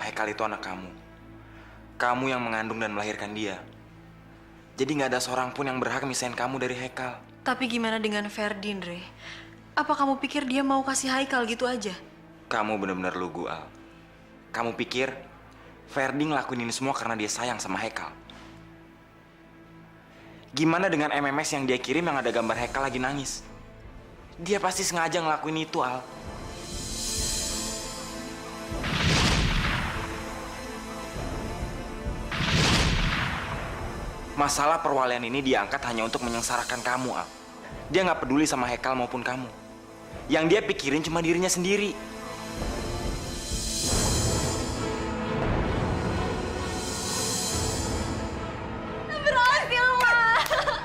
Haikal itu anak kamu. Kamu yang mengandung dan melahirkan dia. Jadi nggak ada seorang pun yang berhak misahin kamu dari Haikal. Tapi gimana dengan Ferdi, Andre? Apa kamu pikir dia mau kasih Haikal gitu aja? Kamu benar-benar lugu, Al. Kamu pikir Ferdi ngelakuin ini semua karena dia sayang sama Haikal? Gimana dengan MMS yang dia kirim yang ada gambar Haikal lagi nangis? Dia pasti sengaja ngelakuin itu, Al. Masalah perwalian ini diangkat hanya untuk menyengsarakan kamu, Al. Dia nggak peduli sama Haikal maupun kamu. Yang dia pikirin cuma dirinya sendiri. Berhasil, Ma.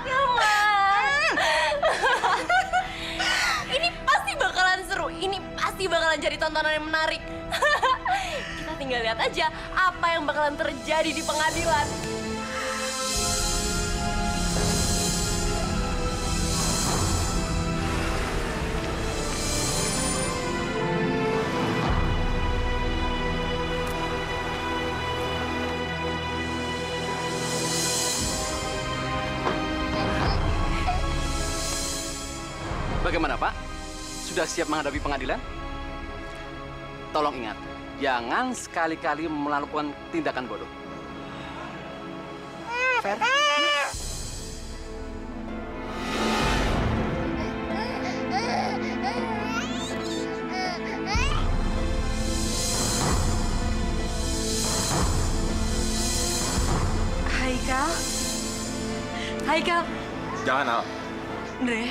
Ya, Ma. Ini pasti bakalan seru. Ini pasti bakalan jadi tontonan yang menarik. Kita tinggal lihat aja apa yang bakalan terjadi di pengadilan. Bagaimana, Pak? Sudah siap menghadapi pengadilan? Tolong ingat, jangan sekali-kali melakukan tindakan bodoh. Fair? Haikal? Haikal? Jangan, Al. Andre,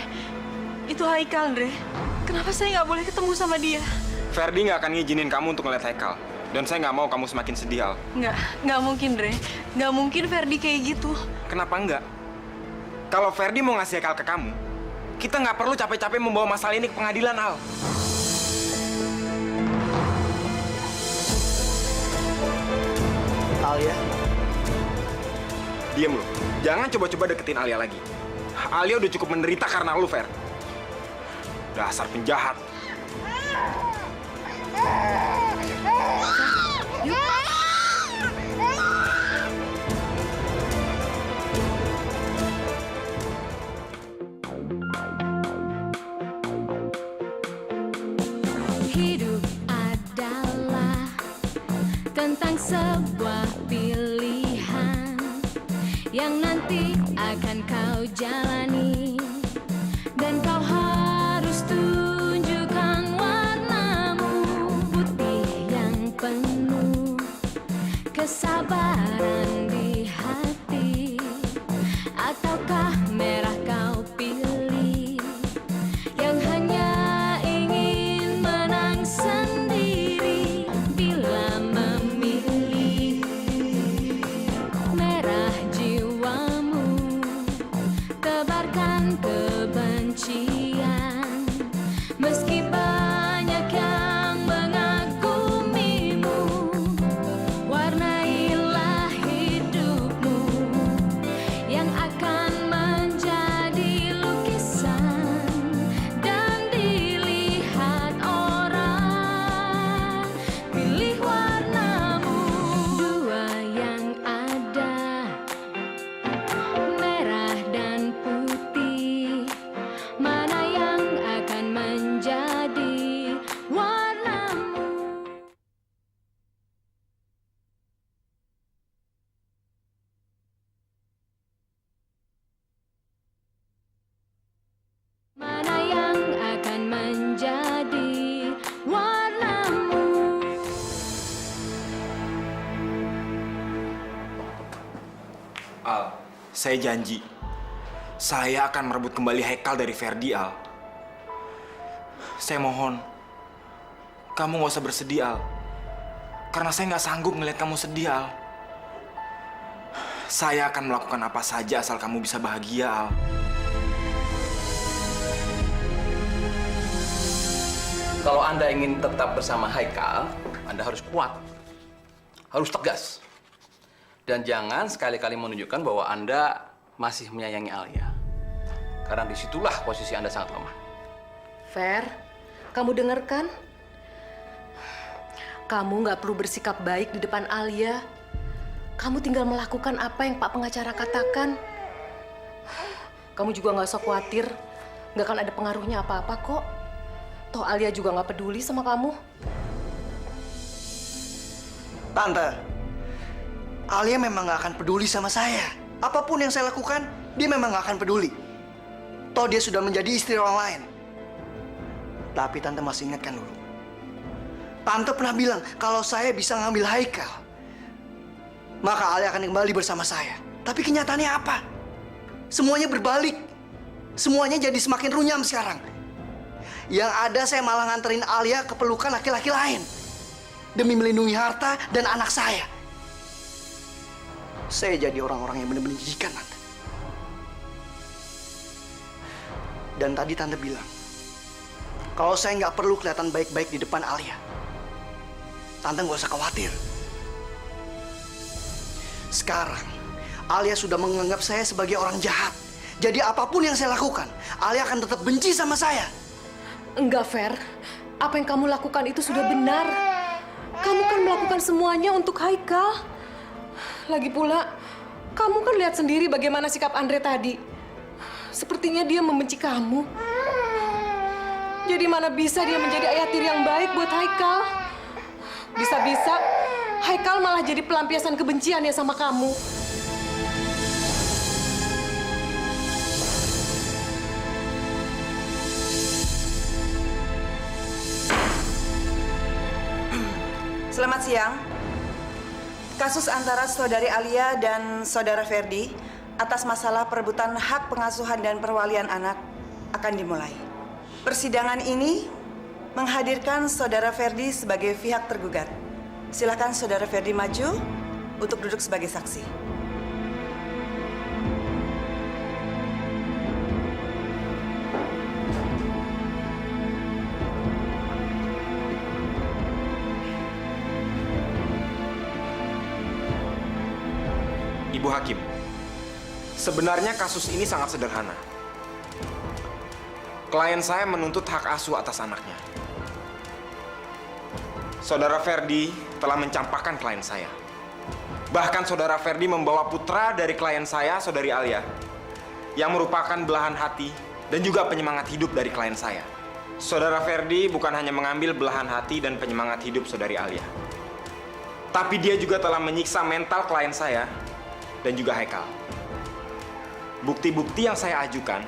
itu Haikal, Andre. Kenapa saya nggak boleh ketemu sama dia? Ferdi nggak akan ngizinin kamu untuk ngeliat Haikal. Dan saya nggak mau kamu semakin sedih, Al. Nggak mungkin, Andre. Nggak mungkin Ferdi kayak gitu. Kenapa enggak? Kalau Ferdi mau ngasih Haikal ke kamu, kita nggak perlu capek-capek membawa masalah ini ke pengadilan, Al. Alia, Diam lu. Jangan coba-coba deketin Alia lagi. Alia udah cukup menderita karena lu, Fer. Dasar penjahat. Hidup adalah tentang sebuah pilihan yang nanti akan kau jalani, dan kau harus tunjukkan warnamu, putih yang penuh kesabaran di hati, ataukah merah kau pilih yang hanya ingin menang sendiri. Bila memilih merah jiwamu, tebarkan kebencian, meski banyak yang mengagumimu. Warnailah hidupmu yang akan menjadi lukisan dan dilihat orang. Pilih warnamu, dua yang ada, merah dan putih. Mana yang akan menjadi warnamu? Mana yang akan menjadi warnamu? Al, saya janji. Saya akan merebut kembali Haikal dari Ferdi, Al. Saya mohon, kamu nggak usah bersedih, Al. Karena saya nggak sanggup ngeliat kamu sedih, Al. Saya akan melakukan apa saja asal kamu bisa bahagia, Al. Kalau Anda ingin tetap bersama Haikal, Anda harus kuat, harus tegas. Dan jangan sekali-kali menunjukkan bahwa Anda masih menyayangi Alia. Karena disitulah posisi Anda sangat lemah. Fer, kamu dengarkan? Kamu nggak perlu bersikap baik di depan Alia. Kamu tinggal melakukan apa yang Pak pengacara katakan. Kamu juga nggak usah khawatir. Nggak akan ada pengaruhnya apa-apa kok. Toh Alia juga nggak peduli sama kamu. Tante, Alia memang nggak akan peduli sama saya. Apapun yang saya lakukan, dia memang nggak akan peduli. Toh dia sudah menjadi istri orang lain. Tapi Tante masih ingatkan dulu. Tante pernah bilang kalau saya bisa ngambil Haikal, maka Alia akan kembali bersama saya. Tapi kenyataannya apa? Semuanya berbalik. Semuanya jadi semakin runyam sekarang. Yang ada saya malah nganterin Alia ke pelukan laki-laki lain. Demi melindungi harta dan anak saya. Saya jadi orang-orang yang benar-benar jijikan, Tante. Dan tadi Tante bilang, kalau saya nggak perlu kelihatan baik-baik di depan Alia. Tante nggak usah khawatir. Sekarang, Alia sudah menganggap saya sebagai orang jahat. Jadi apapun yang saya lakukan, Alia akan tetap benci sama saya. Enggak, Fer. Apa yang kamu lakukan itu sudah benar. Kamu kan melakukan semuanya untuk Haikal. Lagi pula, kamu kan lihat sendiri bagaimana sikap Andre tadi. Sepertinya dia membenci kamu. Jadi mana bisa dia menjadi ayah tiri yang baik buat Haikal? Bisa-bisa Haikal malah jadi pelampiasan kebenciannya sama kamu. Selamat siang. Kasus antara saudari Alia dan saudara Ferdi atas masalah perebutan hak pengasuhan dan perwalian anak akan dimulai. Persidangan ini menghadirkan saudara Ferdi sebagai pihak tergugat. Silakan saudara Ferdi maju untuk duduk sebagai saksi. Ibu Hakim, sebenarnya kasus ini sangat sederhana. Klien saya menuntut hak asuh atas anaknya. Saudara Ferdi telah mencampakkan klien saya. Bahkan saudara Ferdi membawa putra dari klien saya, saudari Alia, yang merupakan belahan hati dan juga penyemangat hidup dari klien saya. Saudara Ferdi bukan hanya mengambil belahan hati dan penyemangat hidup saudari Alia, tapi dia juga telah menyiksa mental klien saya dan juga Haikal. Bukti-bukti yang saya ajukan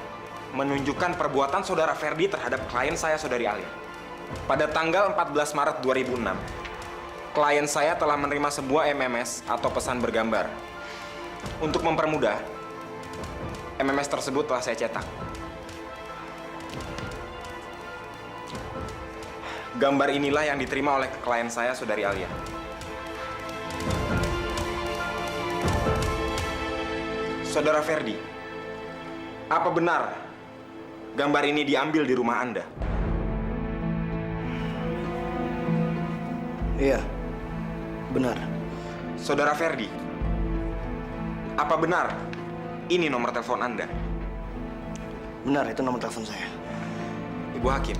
menunjukkan perbuatan saudara Ferdi terhadap klien saya, saudari Alia. Pada tanggal 14 Maret 2006, klien saya telah menerima sebuah MMS atau pesan bergambar. Untuk mempermudah, MMS tersebut telah saya cetak. Gambar inilah yang diterima oleh klien saya, saudari Alia. Saudara Ferdi, apa benar gambar ini diambil di rumah Anda? Iya, benar. Saudara Ferdi, apa benar ini nomor telepon Anda? Benar, itu nomor telepon saya. Ibu Hakim,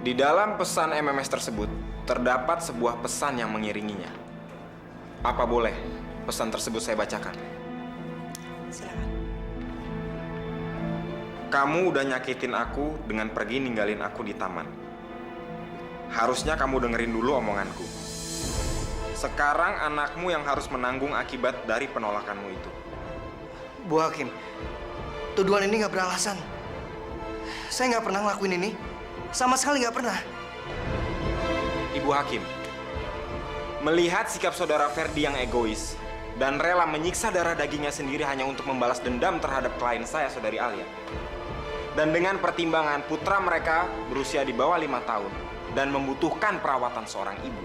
di dalam pesan MMS tersebut terdapat sebuah pesan yang mengiringinya. Apa boleh pesan tersebut saya bacakan? Silakan. Kamu udah nyakitin aku dengan pergi ninggalin aku di taman. Harusnya kamu dengerin dulu omonganku. Sekarang anakmu yang harus menanggung akibat dari penolakanmu itu. Bu Hakim, tuduhan ini nggak beralasan. Saya nggak pernah ngelakuin ini. Sama sekali nggak pernah. Ibu Hakim, melihat sikap saudara Ferdi yang egois dan rela menyiksa darah dagingnya sendiri hanya untuk membalas dendam terhadap klien saya, saudari Alia. Dan dengan pertimbangan putra mereka berusia di bawah 5 tahun dan membutuhkan perawatan seorang ibu,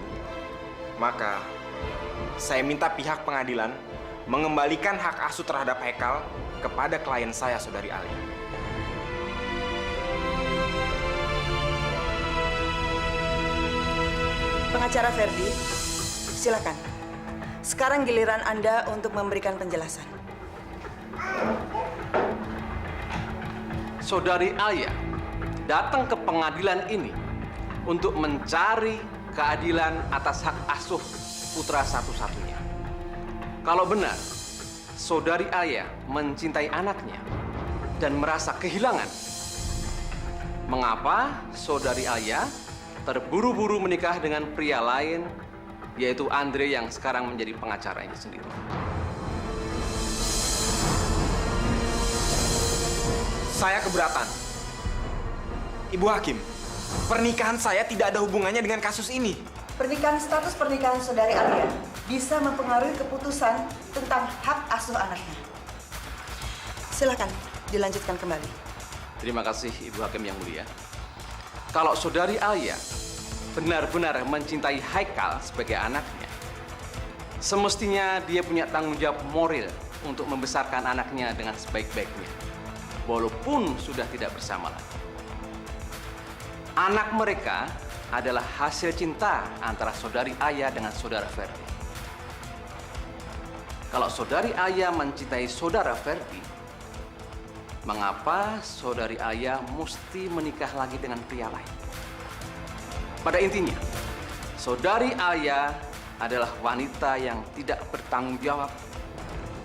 maka saya minta pihak pengadilan mengembalikan hak asuh terhadap Haikal kepada klien saya, saudari Alia. Pengacara Ferdi, silakan. Sekarang giliran Anda untuk memberikan penjelasan. Saudari Alia datang ke pengadilan ini untuk mencari keadilan atas hak asuh putra satu-satunya. Kalau benar, saudari Alia mencintai anaknya dan merasa kehilangan, mengapa saudari Alia terburu-buru menikah dengan pria lain, yaitu Andre yang sekarang menjadi pengacaranya sendiri? Saya keberatan. Ibu Hakim, pernikahan saya tidak ada hubungannya dengan kasus ini. Status pernikahan saudari Alia bisa mempengaruhi keputusan tentang hak asuh anaknya. Silakan dilanjutkan kembali. Terima kasih Ibu Hakim yang mulia. Kalau saudari Alia benar-benar mencintai Haikal sebagai anaknya, semestinya dia punya tanggung jawab moral untuk membesarkan anaknya dengan sebaik-baiknya, walaupun sudah tidak bersama lagi. Anak mereka adalah hasil cinta antara saudari Aya dengan saudara Ferdi. Kalau saudari Aya mencintai saudara Ferdi, mengapa saudari Aya mesti menikah lagi dengan pria lain? Pada intinya, saudari Aya adalah wanita yang tidak bertanggung jawab,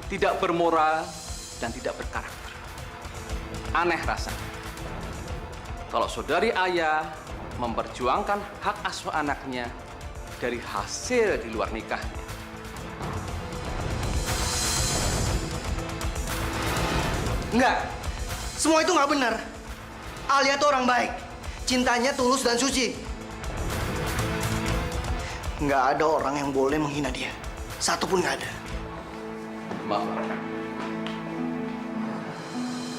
tidak bermoral, dan tidak berkarakter. Aneh rasanya, kalau saudari Aya memperjuangkan hak asuh anaknya dari hasil di luar nikahnya. Enggak, semua itu nggak benar. Alia tuh orang baik, cintanya tulus dan suci. Nggak ada orang yang boleh menghina dia, satu pun nggak ada. Maaf,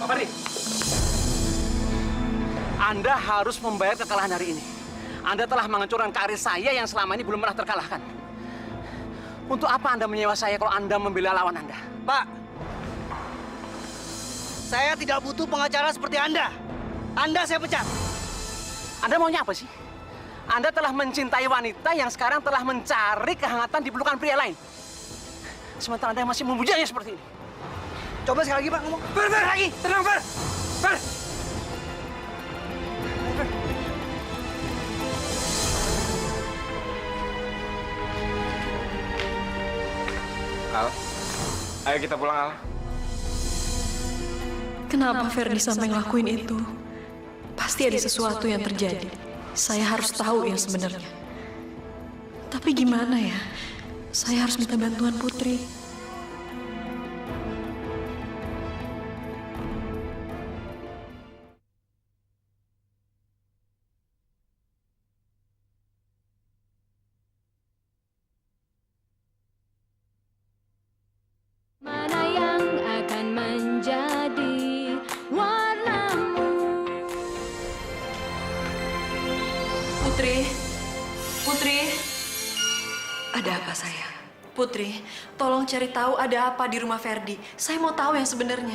Pak Ferdi. Anda harus membayar kekalahan hari ini. Anda telah menghancurkan karir saya yang selama ini belum pernah terkalahkan. Untuk apa Anda menyewa saya kalau Anda membela lawan Anda? Pak, saya tidak butuh pengacara seperti Anda. Anda saya pecat. Anda maunya apa sih? Anda telah mencintai wanita yang sekarang telah mencari kehangatan di pelukan pria lain. Sementara Anda masih memujanya seperti ini. Coba sekali lagi, Pak, ngomong. Fer, lagi. Tenang, Fer. Fer. Al, ayo kita pulang, Al. Kenapa Ferdi sampai ngelakuin itu? Pasti ada sesuatu yang terjadi. Saya harus tahu yang sebenarnya. Tapi gimana ya? Saya harus minta bantuan Putri. Mana yang akan menjadi warnamu? Putri, Putri, Ada apa, sayang? Putri, tolong cari tahu ada apa di rumah Ferdi. Saya mau tahu yang sebenarnya.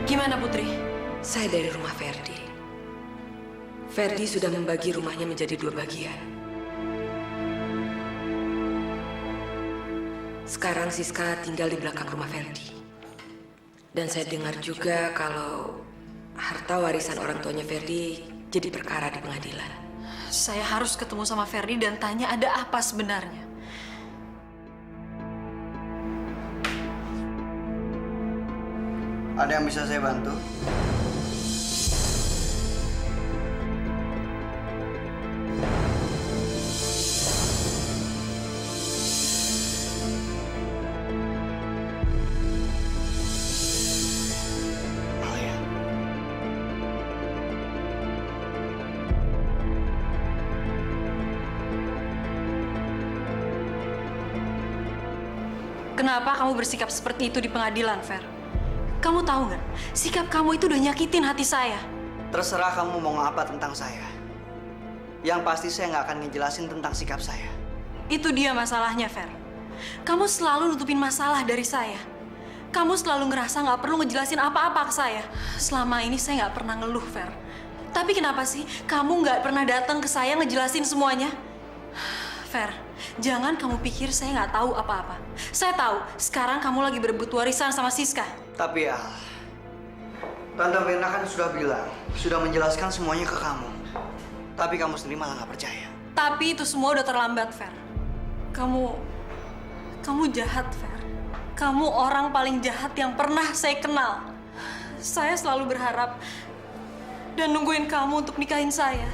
Gimana, Putri? Saya dari rumah Ferdi. Ferdi sudah membagi rumahnya menjadi 2 bagian. Sekarang Siska tinggal di belakang rumah Ferdi. Dan saya dengar juga kalau harta warisan orang tuanya Ferdi jadi perkara di pengadilan. Saya harus ketemu sama Ferdi dan tanya ada apa sebenarnya. Ada yang bisa saya bantu? Alia. Kenapa kamu bersikap seperti itu di pengadilan, Fer? Kamu tahu nggak? Sikap kamu itu udah nyakitin hati saya. Terserah kamu mau apa tentang saya. Yang pasti saya nggak akan ngejelasin tentang sikap saya. Itu dia masalahnya, Fer. Kamu selalu nutupin masalah dari saya. Kamu selalu ngerasa nggak perlu ngejelasin apa-apa ke saya. Selama ini saya nggak pernah ngeluh, Fer. Tapi kenapa sih kamu nggak pernah datang ke saya ngejelasin semuanya? Fer, jangan kamu pikir saya nggak tahu apa-apa. Saya tahu sekarang kamu lagi berebut warisan sama Siska. Tapi ya, Tante Mirna kan sudah bilang, sudah menjelaskan semuanya ke kamu. Tapi kamu sendiri malah nggak percaya. Tapi itu semua udah terlambat, Fer. Kamu jahat, Fer. Kamu orang paling jahat yang pernah saya kenal. Saya selalu berharap dan nungguin kamu untuk nikahin saya.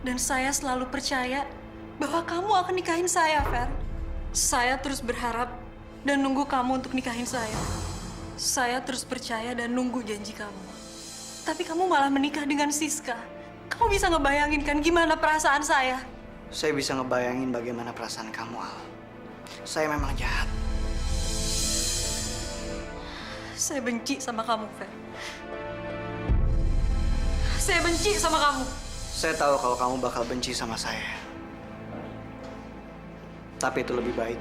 Dan saya selalu percaya bahwa kamu akan nikahin saya, Fer. Saya terus berharap dan nunggu kamu untuk nikahin saya. Saya terus percaya dan nunggu janji kamu. Tapi kamu malah menikah dengan Siska. Kamu bisa ngebayangin kan gimana perasaan saya? Saya bisa ngebayangin bagaimana perasaan kamu, Al. Saya memang jahat. Saya benci sama kamu, Fer. Saya benci sama kamu. Saya tahu kalau kamu bakal benci sama saya. Tapi itu lebih baik.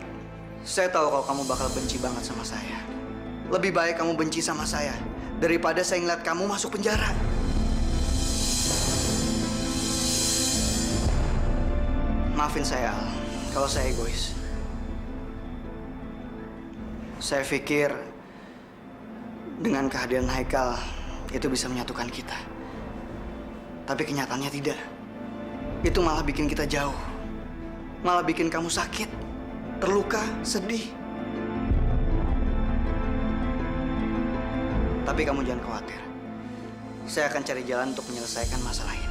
Saya tahu kalau kamu bakal benci banget sama saya. Lebih baik kamu benci sama saya daripada saya ngeliat kamu masuk penjara. Maafin saya, Al, kalau saya egois. Saya pikir dengan kehadiran Haikal itu bisa menyatukan kita. Tapi kenyataannya tidak. Itu malah bikin kita jauh. Malah bikin kamu sakit, terluka, sedih. Tapi kamu jangan khawatir. Saya akan cari jalan untuk menyelesaikan masalah ini.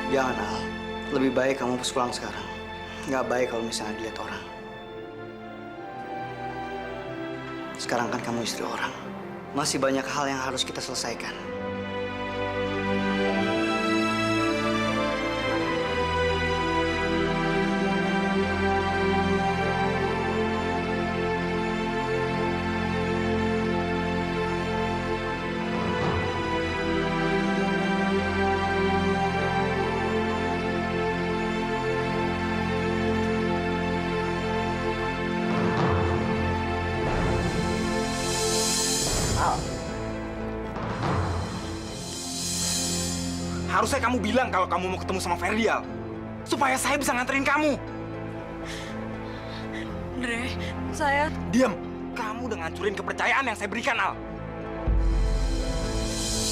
Jangan, Al. Lebih baik kamu pulang sekarang. Nggak baik kalau misalnya dilihat orang. Sekarang kan kamu istri orang. Masih banyak hal yang harus kita selesaikan. Harusnya kamu bilang kalau kamu mau ketemu sama Ferdi, Al. Supaya saya bisa nganterin kamu. Andre, saya... Diam. Kamu udah ngancurin kepercayaan yang saya berikan, Al.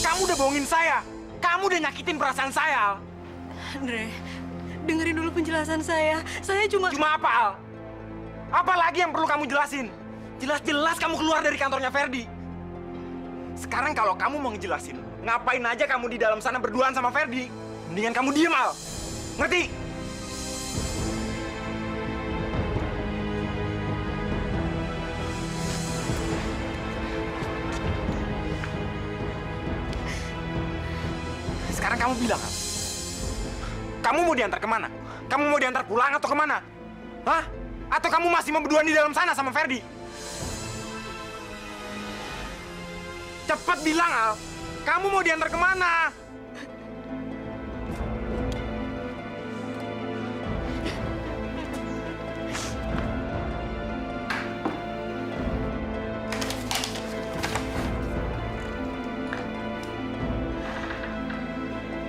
Kamu udah bohongin saya. Kamu udah nyakitin perasaan saya, Al. Andre, dengerin dulu penjelasan saya. Saya cuma... Cuma apa, Al? Apa lagi yang perlu kamu jelasin? Jelas-jelas kamu keluar dari kantornya Ferdi. Sekarang kalau kamu mau ngejelasin, ngapain aja kamu di dalam sana berduaan sama Ferdi? Mendingan kamu diem, Al. Ngerti? Sekarang kamu bilang, Al. Kamu mau diantar kemana? Kamu mau diantar pulang atau kemana? Hah? Atau kamu masih mau berduaan di dalam sana sama Ferdi? Cepat bilang, Al. Kamu mau diantar kemana?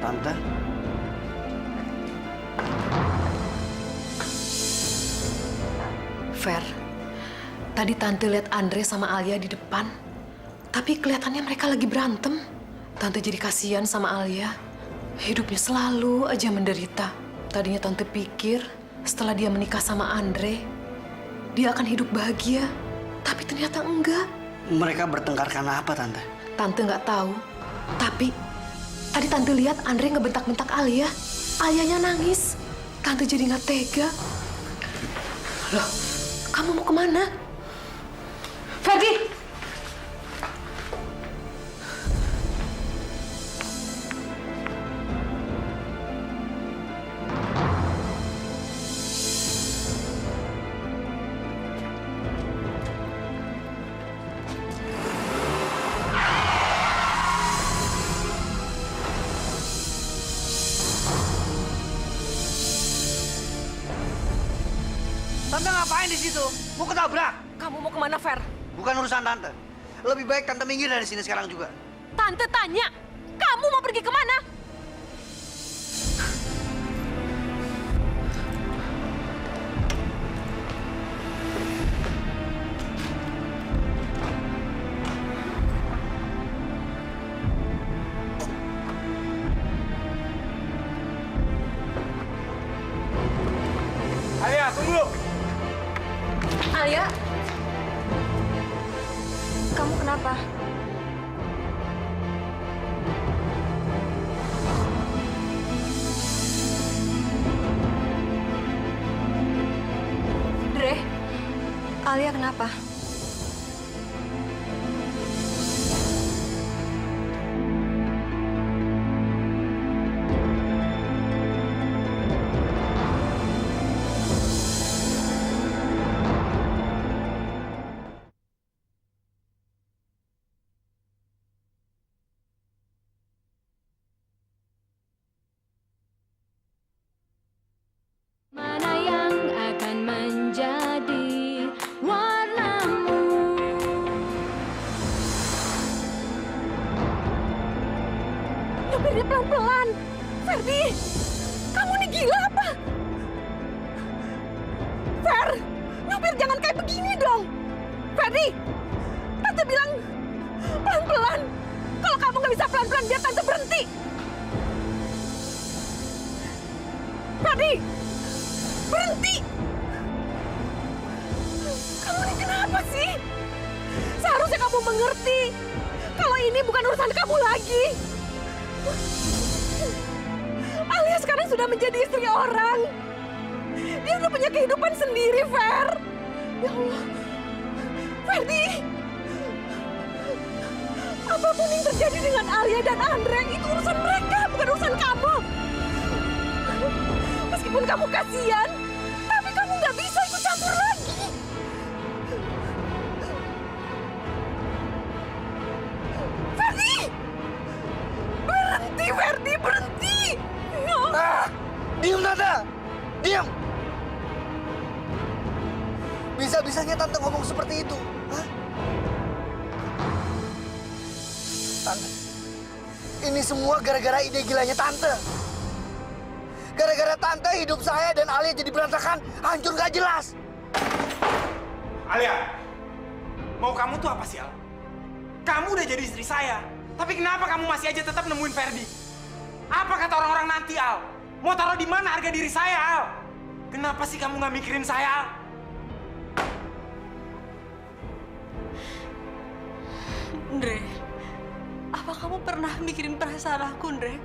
Tante? Fer, tadi Tante lihat Andre sama Alia di depan. Tapi kelihatannya mereka lagi berantem. Tante jadi kasihan sama Alia. Hidupnya selalu aja menderita. Tadinya Tante pikir setelah dia menikah sama Andre, dia akan hidup bahagia. Tapi ternyata enggak. Mereka bertengkar karena apa, Tante? Tante nggak tahu. Tapi tadi Tante lihat Andre ngebentak-bentak Alia. Alianya nangis. Tante jadi nggak tega. Loh, kamu mau kemana? Ferdi! Tante ngapain di situ? Mau ketabrak? Kamu mau kemana, Fer? Bukan urusan tante. Lebih baik tante minggir dari sini sekarang juga. Tante tanya, kamu mau pergi kemana? Alia, tunggu! Alia, kamu kenapa? Dre, Alia kenapa? Mana yang akan menjadi warnamu? Nyopirnya pelan-pelan. Ferdi, kamu nih gila apa? Fer, nyopir jangan kayak begini dong. Ferdi, Tante bilang pelan-pelan. Kalau kamu nggak bisa pelan-pelan, biar Tante berhenti. Ferdi, berhenti. Kamu ini kenapa sih? Seharusnya kamu mengerti kalau ini bukan urusan kamu lagi. Alia sekarang sudah menjadi istri orang. Dia udah punya kehidupan sendiri, Fer. Ya Allah. Ferdi. Apapun yang terjadi dengan Alia dan Andre, itu urusan mereka, bukan urusan kamu. Meskipun kamu kasihan, tapi kamu nggak bisa ikut campur lagi. Ferdi! Berhenti, Ferdi, berhenti! No. Diam, Tante! Diam! Bisa-bisanya Tante ngomong seperti itu. Hah? Tante, ini semua gara-gara ide gilanya Tante. Gara-gara Tante, hidup saya dan Alia jadi berantakan, hancur gak jelas. Alia, mau kamu tuh apa sih, Al? Kamu udah jadi istri saya, tapi kenapa kamu masih aja tetap nemuin Ferdi? Apa kata orang-orang nanti, Al? Mau taruh di mana harga diri saya, Al? Kenapa sih kamu nggak mikirin saya, Al? Andre, apa kamu pernah mikirin perasaan aku, Andre?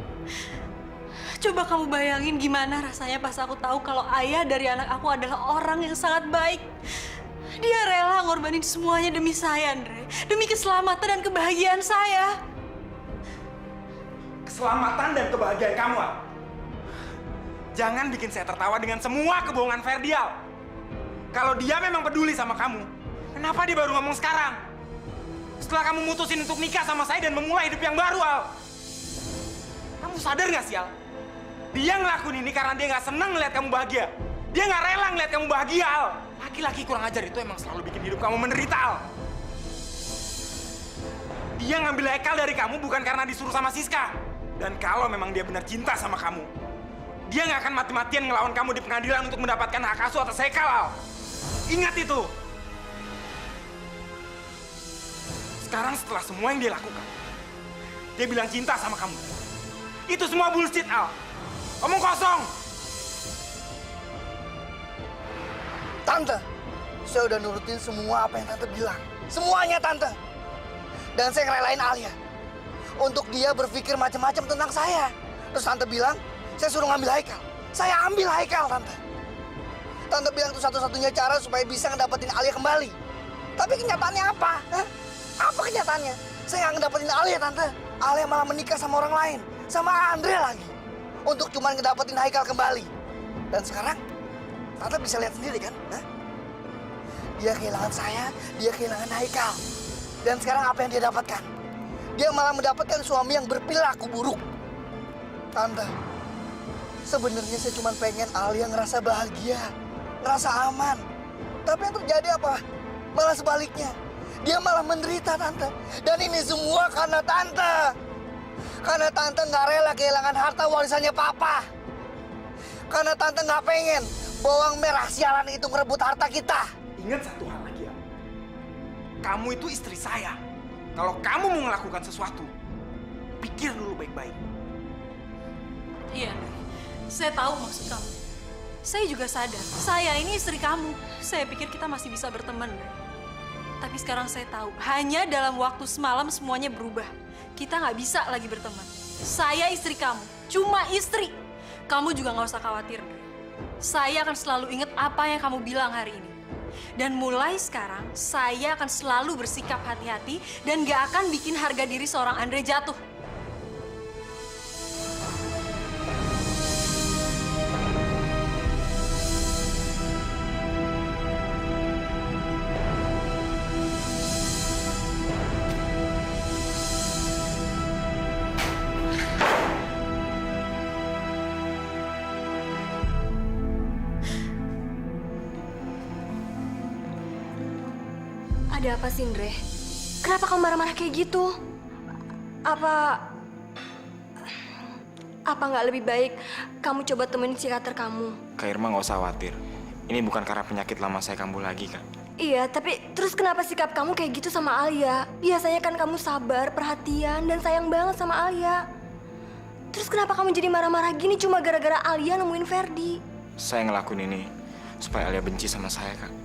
Coba kamu bayangin gimana rasanya pas aku tahu kalau ayah dari anak aku adalah orang yang sangat baik. Dia rela ngorbanin semuanya demi saya, Andre. Demi keselamatan dan kebahagiaan saya. Keselamatan dan kebahagiaan kamu, Al. Jangan bikin saya tertawa dengan semua kebohongan Ferdi, Al. Kalau dia memang peduli sama kamu, kenapa dia baru ngomong sekarang? Setelah kamu mutusin untuk nikah sama saya dan memulai hidup yang baru, Al. Kamu sadar nggak sih, Al? Dia ngelakuin ini karena dia nggak senang ngeliat kamu bahagia. Dia nggak rela ngeliat kamu bahagia, Al. Laki-laki kurang ajar itu emang selalu bikin hidup kamu menderita, Al. Dia ngambil Haikal dari kamu bukan karena disuruh sama Siska. Dan kalau memang dia benar cinta sama kamu, dia nggak akan mati-matian ngelawan kamu di pengadilan untuk mendapatkan hak asuh atas Haikal, Al. Ingat itu. Sekarang setelah semua yang dia lakukan, dia bilang cinta sama kamu. Itu semua bullshit, Al. Omong kosong. Tante, saya udah nurutin semua apa yang Tante bilang. Semuanya, Tante. Dan saya ngerelain Alia untuk dia berpikir macam-macam tentang saya. Terus Tante bilang, saya suruh ngambil Haikal. Saya ambil Haikal, Tante. Tante bilang itu satu-satunya cara supaya bisa ngedapetin Alia kembali. Tapi kenyataannya apa? Hah? Apa kenyataannya? Saya nggak ngedapetin Alia, Tante. Alia malah menikah sama orang lain. Sama Andre lagi. Untuk cuma ngedapetin Haikal kembali. Dan sekarang, Tante bisa lihat sendiri kan? Hah? Dia kehilangan saya, dia kehilangan Haikal. Dan sekarang apa yang dia dapatkan? Dia malah mendapatkan suami yang berperilaku buruk. Tante, sebenarnya saya cuma pengen Alia ngerasa bahagia, ngerasa aman. Tapi yang terjadi apa? Malah sebaliknya. Dia malah menderita, Tante. Dan ini semua karena Tante. Karena Tante nggak rela kehilangan harta warisannya Papa. Karena Tante nggak pengen bawang merah sialan itu ngerebut harta kita. Ingat satu hal lagi ya. Kamu itu istri saya. Kalau kamu mau melakukan sesuatu, pikir dulu baik-baik. Iya, Andre. Saya tahu maksud kamu. Saya juga sadar, saya ini istri kamu. Saya pikir kita masih bisa berteman, Andre. Tapi sekarang saya tahu, hanya dalam waktu semalam semuanya berubah. Kita nggak bisa lagi berteman. Saya istri kamu, cuma istri. Kamu juga nggak usah khawatir, Andre. Saya akan selalu ingat apa yang kamu bilang hari ini. Dan mulai sekarang, saya akan selalu bersikap hati-hati dan gak akan bikin harga diri seorang Andre jatuh. Ada apa sih, Andre? Kenapa kamu marah-marah kayak gitu? Apa nggak lebih baik kamu coba temenin psikiater kamu? Kak Irma nggak usah khawatir. Ini bukan karena penyakit lama saya kambuh lagi, Kak. Iya, tapi terus kenapa sikap kamu kayak gitu sama Alia? Biasanya kan kamu sabar, perhatian, dan sayang banget sama Alia. Terus kenapa kamu jadi marah-marah gini cuma gara-gara Alia nemuin Ferdi? Saya ngelakuin ini supaya Alia benci sama saya, Kak.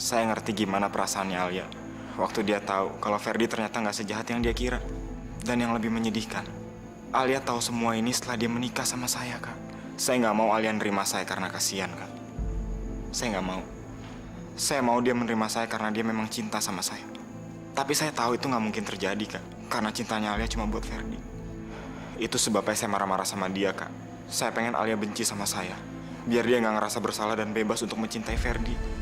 Saya ngerti gimana perasaannya Alia waktu dia tahu kalau Ferdi ternyata nggak sejahat yang dia kira. Dan yang lebih menyedihkan, Alia tahu semua ini setelah dia menikah sama saya, Kak. Saya nggak mau Alia nerima saya karena kasihan, Kak. Saya nggak mau. Saya mau dia menerima saya karena dia memang cinta sama saya. Tapi saya tahu itu nggak mungkin terjadi, Kak. Karena cintanya Alia cuma buat Ferdi. Itu sebabnya saya marah-marah sama dia, Kak. Saya pengen Alia benci sama saya, biar dia nggak ngerasa bersalah dan bebas untuk mencintai Ferdi.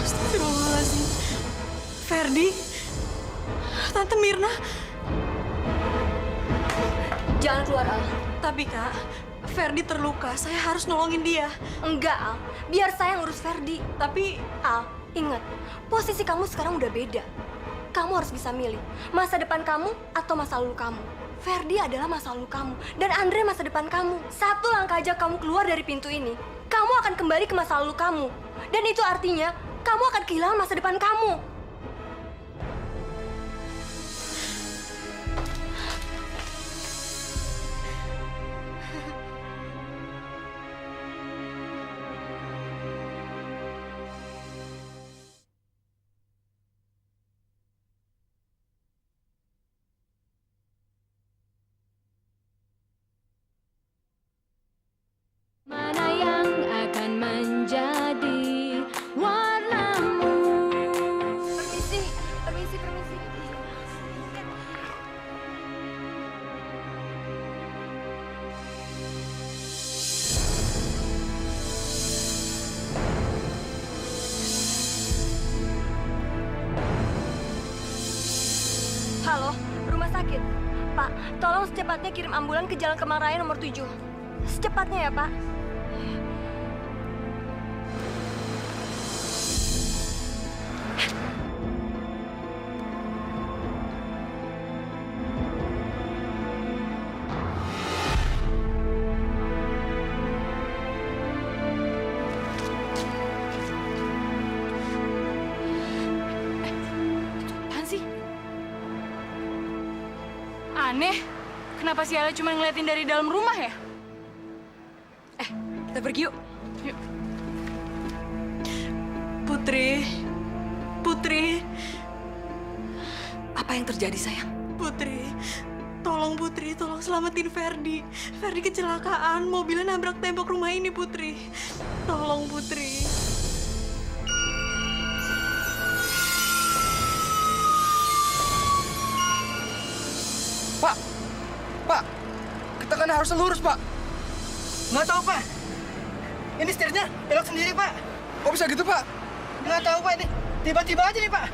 Astagfirullahaladzim. Ferdi? Tante Mirna? Jangan keluar, Al. Tapi Kak, Ferdi terluka. Saya harus nolongin dia. Enggak, Al. Biar saya ngurus Ferdi. Tapi Al, ingat, posisi kamu sekarang udah beda. Kamu harus bisa milih, masa depan kamu atau masa lalu kamu. Ferdi adalah masa lalu kamu, dan Andre masa depan kamu. Satu langkah aja kamu keluar dari pintu ini, kamu akan kembali ke masa lalu kamu. Dan itu artinya, kamu akan kehilangan masa depan kamu. Mana yang akan menjadi warnamu? Permisi, permisi, permisi. Halo, rumah sakit. Pak, tolong secepatnya kirim ambulan ke Jalan Kemang Raya nomor 7. Secepatnya ya, Pak. apaan sih? Aneh. Kenapa si Alia cuma ngeliatin dari dalam rumah ya? Kita pergi yuk. Putri. Putri. Apa yang terjadi, sayang? Putri. Putri, tolong selamatin Ferdi. Ferdi kecelakaan, mobilnya nabrak tembok rumah ini, Putri. Tolong, Putri. Pak, kita kan harus lurus, Pak. Nggak tahu, Pak. Ini setirnya belok sendiri, Pak. Kok bisa gitu, Pak? Nggak tahu, Pak. Ini tiba-tiba aja nih, Pak.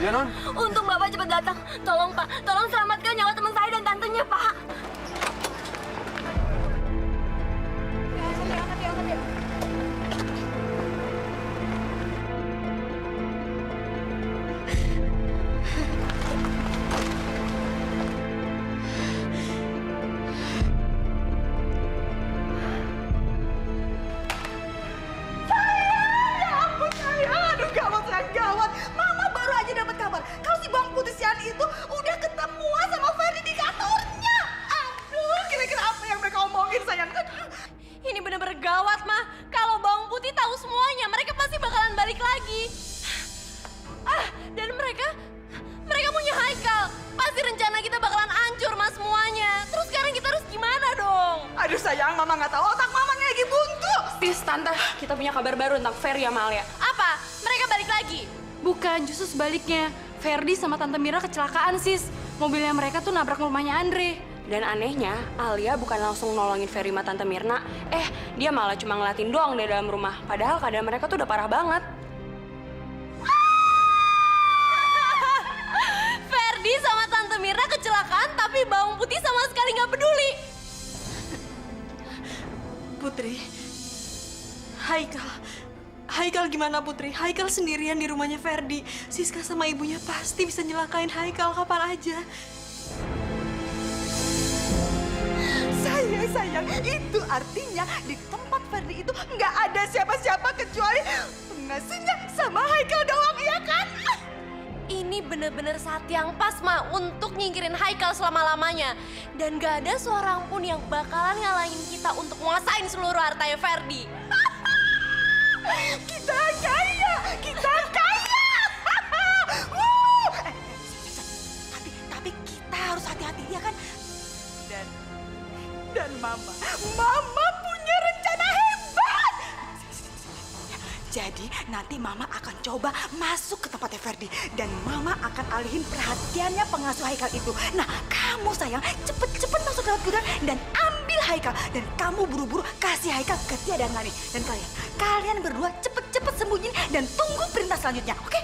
Ya, Non? Untung Bapak cepat datang. Tolong, Pak. Tolong selamatkan nyawa teman saya dan tantenya, Pak. itu udah ketemuan sama Ferdi di kantornya. Aduh, kira-kira apa yang mereka omongin, sayang? Ini bener-bener gawat, Ma. Kalau Bawang Putih tahu semuanya, mereka pasti bakalan balik lagi. Dan mereka punya Haikal. Pasti rencana kita bakalan hancur, Ma, semuanya. Terus sekarang kita harus gimana dong? Aduh sayang, Mama nggak tahu, otak Mama nih lagi buntu. Sis, Tante, kita punya kabar baru tentang Ferdi sama Alia. Apa? Mereka balik lagi? Bukan, justru sebaliknya. Ferdi sama Tante Mira kecelakaan, Sis. Mobilnya mereka tuh nabrak rumahnya Andre. Dan anehnya, Alia bukan langsung nolongin Ferdi sama Tante Mirna. Dia malah cuma ngeliatin doang dari dalam rumah. Padahal keadaan mereka tuh udah parah banget. Ferdi sama Tante Mirna kecelakaan, tapi Bawang Putih sama sekali nggak peduli. Putri, Haikal gimana, Putri? Haikal sendirian di rumahnya Ferdi. Siska sama ibunya pasti bisa nyelakain Haikal kapan aja. Sayang, itu artinya di tempat Ferdi itu nggak ada siapa-siapa kecuali pengasuhnya sama Haikal doang, iya kan? Ini bener-bener saat yang pas, Ma, untuk nyingkirin Haikal selama-lamanya. Dan gak ada seorang pun yang bakalan ngalahin kita untuk nguasain seluruh hartanya Ferdi. Kita kaya! Tapi kita harus hati-hati, ya kan? Dan Mama punya rencana hebat! Jadi nanti Mama akan coba masuk ke tempatnya Ferdi. Dan Mama akan alihin perhatiannya pengasuh Haikal itu. Nah, kamu sayang, cepet-cepet masuk ke dalam gudang dan ambil Haikal. Dan kamu buru-buru kasih Haikal ke Tia dan Lani. Dan kalian berdua cepet-cepet sembunyi dan tunggu perintah selanjutnya, oke?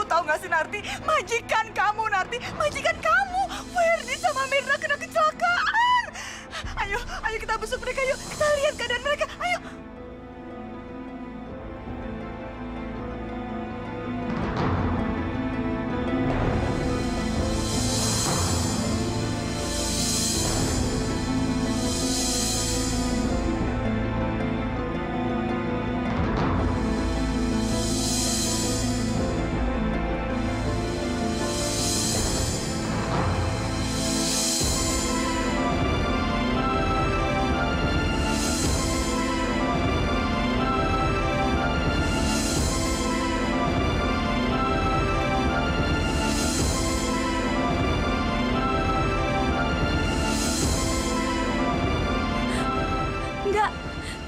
Tahu nggak sih, Narti? Majikan kamu, Ferdi sama Mirna kena kecelakaan. Ayo kita besuk mereka, yuk. Kita lihat keadaan mereka, ayo.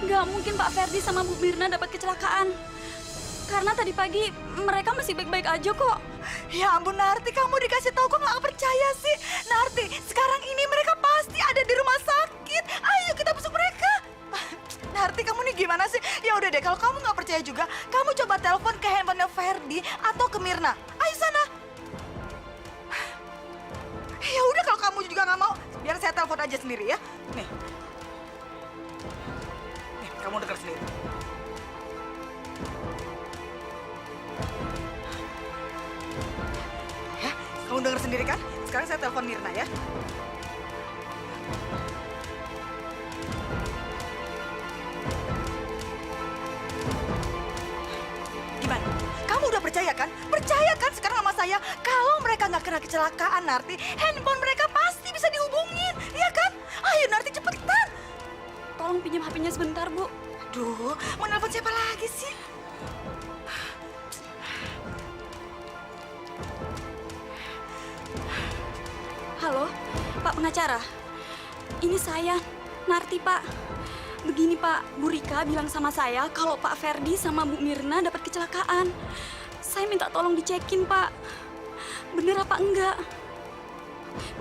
Nggak mungkin Pak Ferdi sama Bu Mirna dapat kecelakaan. Karena tadi pagi mereka masih baik-baik aja kok. Ya ampun, Narti, kamu dikasih tahu kok nggak percaya sih? Narti, sekarang ini mereka pasti ada di rumah sakit. Ayo kita besuk mereka. Narti, kamu nih gimana sih? Ya udah deh, kalau kamu nggak percaya juga, kamu coba telepon ke handphonenya Ferdi atau ke Mirna. Ayo sana. Ya udah, kalau kamu juga nggak mau, biar saya telepon aja sendiri ya. Nih. Nih, kamu dengar sendiri. Ya, kamu dengar sendiri kan? Sekarang saya telepon Mirna ya. Gimana? Kamu udah percaya kan? Percaya kan sekarang sama saya? Kalau mereka nggak kena kecelakaan, Narti, handphone mereka pasti bisa dihubungin, iya kan? Ayo Narti, cepetan. Tolong pinjam HP-nya sebentar, Bu. Aduh, mau nelfon siapa lagi sih? Halo, Pak pengacara. Ini saya, Narti, Pak. Begini, Pak. Bu Rika bilang sama saya kalau Pak Ferdi sama Bu Mirna dapat kecelakaan. Saya minta tolong dicekin, Pak. Bener apa enggak?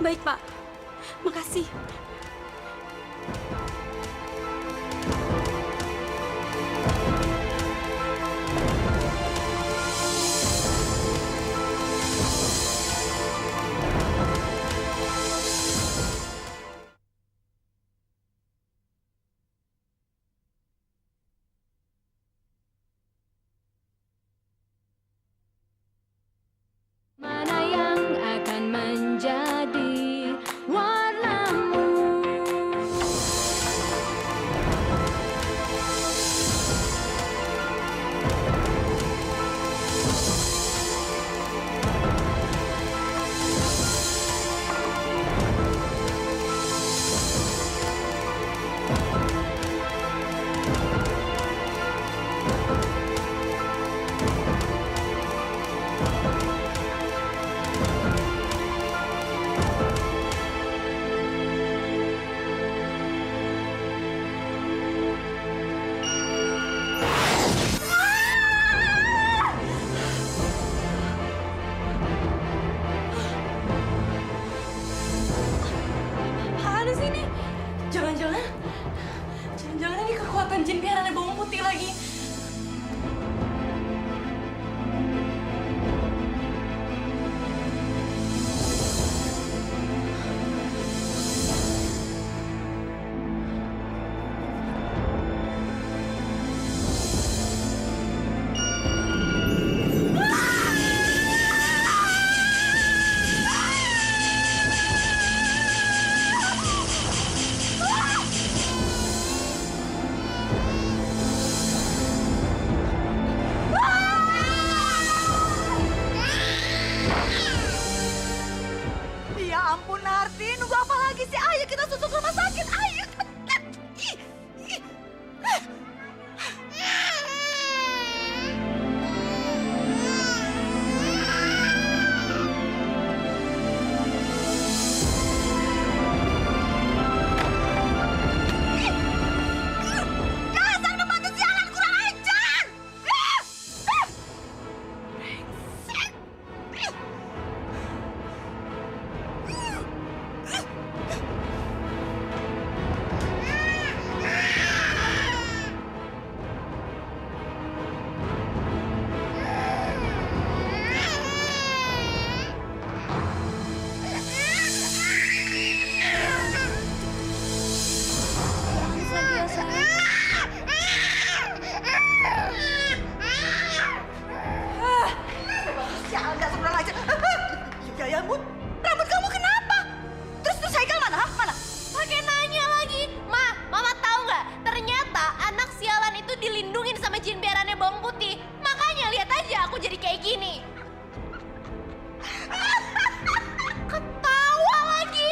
Baik, Pak. Makasih. Mana yang akan menjadi warnamu? Apaan sih ini? Jangan-jangan ini kekuatan jin piarannya bawang putih lagi. Ya ampun Narti, nunggu apa lagi sih? Ayo kita susuk rumah sakit, ayo cepetan. Ih, ih. Dasar pembantu sialan, kurang ajar. Brengsek. Sialan, dasar kurang ajar. Ya ampun, rambut kamu kenapa? Terus Haikal mana? Hah? Mana? Pakai nanya lagi. Mama tahu nggak? Ternyata anak sialan itu dilindungin sama jin piarannya bawang putih. Makanya lihat aja aku jadi kayak gini. Ketawa lagi.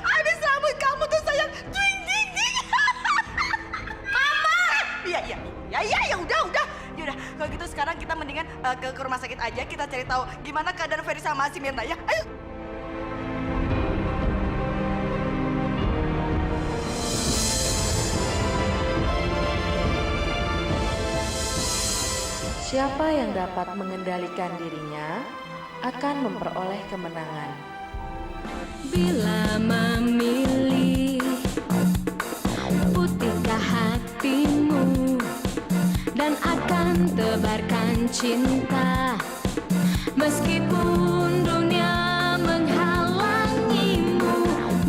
Abis rambut kamu tuh sayang. Ding, ding, ding. Mama! Ya udah. Yaudah, kalau gitu sekarang kita mendingan ke rumah sakit aja. Kita cari tahu gimana keadaan Ferry sama si Mirna ya. Ayo. Siapa yang dapat mengendalikan dirinya akan memperoleh kemenangan. Bila memilih, putihkah hatimu dan akan tebarkan cinta meskipun dunia menghalangimu.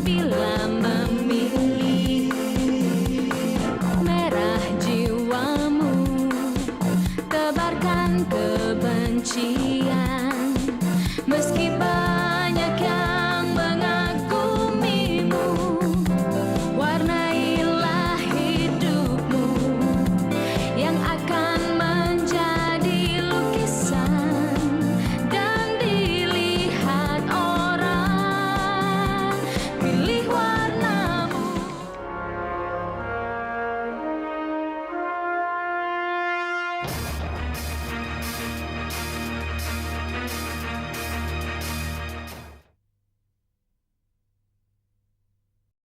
Bila memilih, pujian. Meski banyak yang mengagumimu, warnailah hidupmu yang akan menjadi lukisan dan dilihat orang. Pilih warnamu.